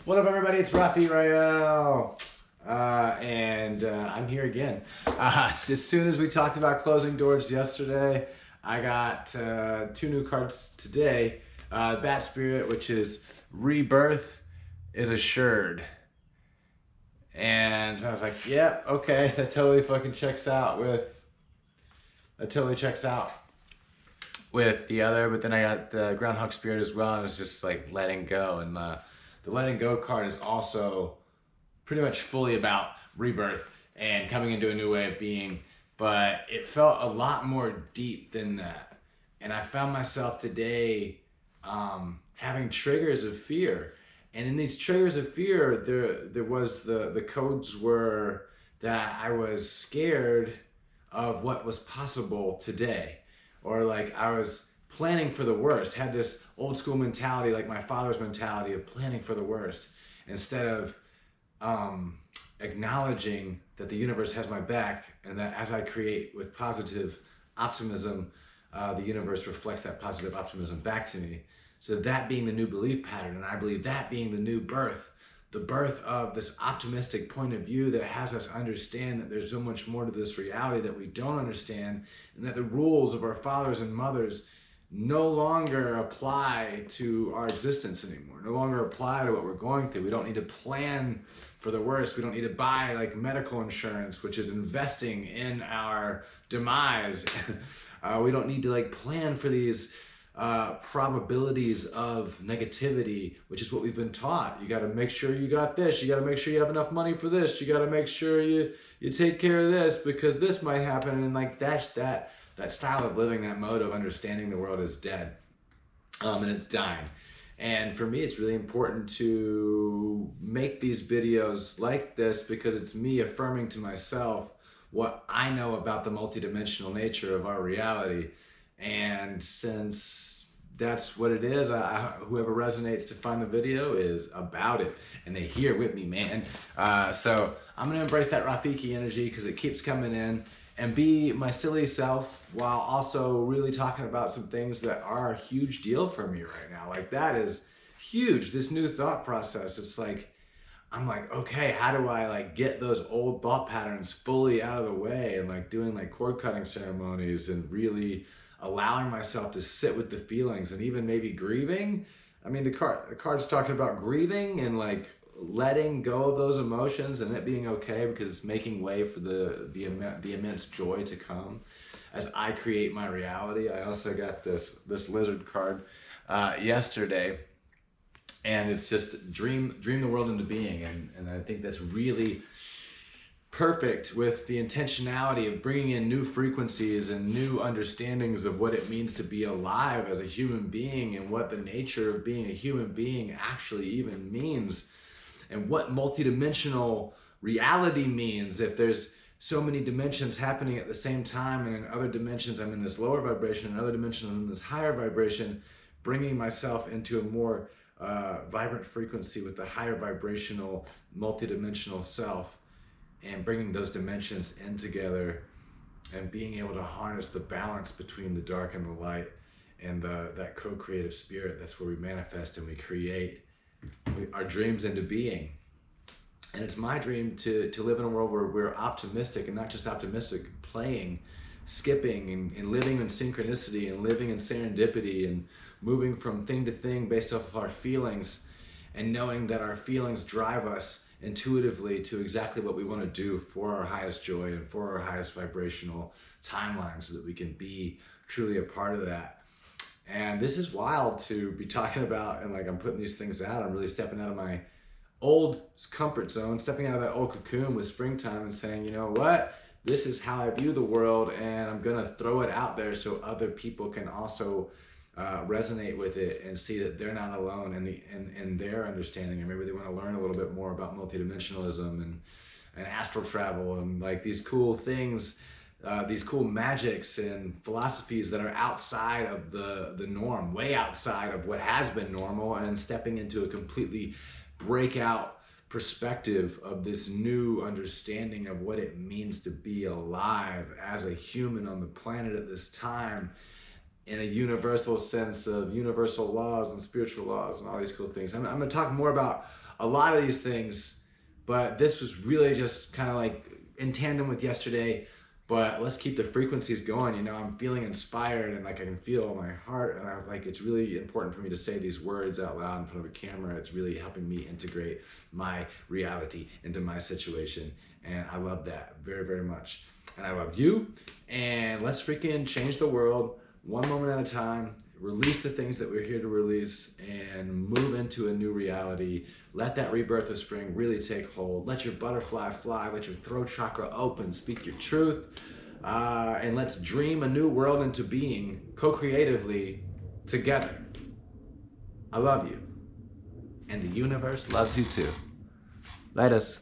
What up, everybody? It's Rafi Rael, and I'm here again. As soon as we talked about closing doors yesterday, I got two new cards today. Bat Spirit, which is Rebirth, is assured. And I was like, yeah, okay, that totally fucking checks out with the other. But then I got the Groundhog Spirit as well, and it's just like letting go. And the letting go card is also pretty much fully about rebirth and coming into a new way of being. But it felt a lot more deep than that. And I found myself today having triggers of fear. And in these triggers of fear, there was the codes were that I was scared of what was possible today, or like I was planning for the worst, had this old school mentality, like my father's mentality of planning for the worst, instead of acknowledging that the universe has my back, and that as I create with positive optimism, the universe reflects that positive optimism back to me. So that being the new belief pattern, and I believe that being the new birth, the birth of this optimistic point of view that has us understand that there's so much more to this reality that we don't understand, and that the rules of our fathers and mothers no longer apply to our existence anymore, no longer apply to what we're going through. We don't need to plan for the worst. We don't need to buy like medical insurance, which is investing in our demise. We don't need to like plan for these probabilities of negativity, which is what we've been taught. You got to make sure you got this. You got to make sure you have enough money for this. You got to make sure you take care of this because this might happen. And like that style of living, that mode of understanding the world is dead, and it's dying. And for me, it's really important to make these videos like this because it's me affirming to myself what I know about the multidimensional nature of our reality. And since that's what it is, whoever resonates to find the video is about it, and they here with me, man. So I'm gonna embrace that Rafiki energy because it keeps coming in, and be my silly self while also really talking about some things that are a huge deal for me right now. Like that is huge. This new thought process. It's like I'm like, okay, how do I like get those old thought patterns fully out of the way, and like doing like cord cutting ceremonies and really allowing myself to sit with the feelings and even maybe grieving. I mean, the card's talking about grieving and like letting go of those emotions and it being okay because it's making way for the immense joy to come as I create my reality. I also got this lizard card yesterday, and it's just dream the world into being, and I think that's really perfect with the intentionality of bringing in new frequencies and new understandings of what it means to be alive as a human being, and what the nature of being a human being actually even means, and what multidimensional reality means. If there's so many dimensions happening at the same time, and in other dimensions I'm in this lower vibration, in other dimensions I'm in this higher vibration, bringing myself into a more vibrant frequency with the higher vibrational multidimensional self, and bringing those dimensions in together and being able to harness the balance between the dark and the light, and that co-creative spirit. That's where we manifest and we create our dreams into being. And it's my dream to live in a world where we're optimistic, and not just optimistic, playing, skipping, and living in synchronicity, and living in serendipity, and moving from thing to thing based off of our feelings, and knowing that our feelings drive us intuitively to exactly what we want to do for our highest joy and for our highest vibrational timeline, so that we can be truly a part of that. And this is wild to be talking about, and like I'm putting these things out. I'm really stepping out of my old comfort zone, stepping out of that old cocoon with springtime and saying, you know what, this is how I view the world, and I'm gonna throw it out there so other people can also resonate with it and see that they're not alone in their understanding, and maybe they want to learn a little bit more about multidimensionalism and astral travel and like these cool things, these cool magics and philosophies that are outside of the norm, way outside of what has been normal, and stepping into a completely breakout perspective of this new understanding of what it means to be alive as a human on the planet at this time, in a universal sense of universal laws and spiritual laws and all these cool things. I'm going to talk more about a lot of these things, but this was really just kind of like in tandem with yesterday. But let's keep the frequencies going. You know, I'm feeling inspired, and like I can feel my heart, and I was like, it's really important for me to say these words out loud in front of a camera. It's really helping me integrate my reality into my situation, and I love that very, very much. And I love you, and let's freaking change the world one moment at a time. Release the things that we're here to release and move into a new reality. Let that rebirth of spring really take hold. Let your butterfly fly. Let your throat chakra open. Speak your truth. And let's dream a new world into being co-creatively together. I love you. And the universe loves you too. Let us.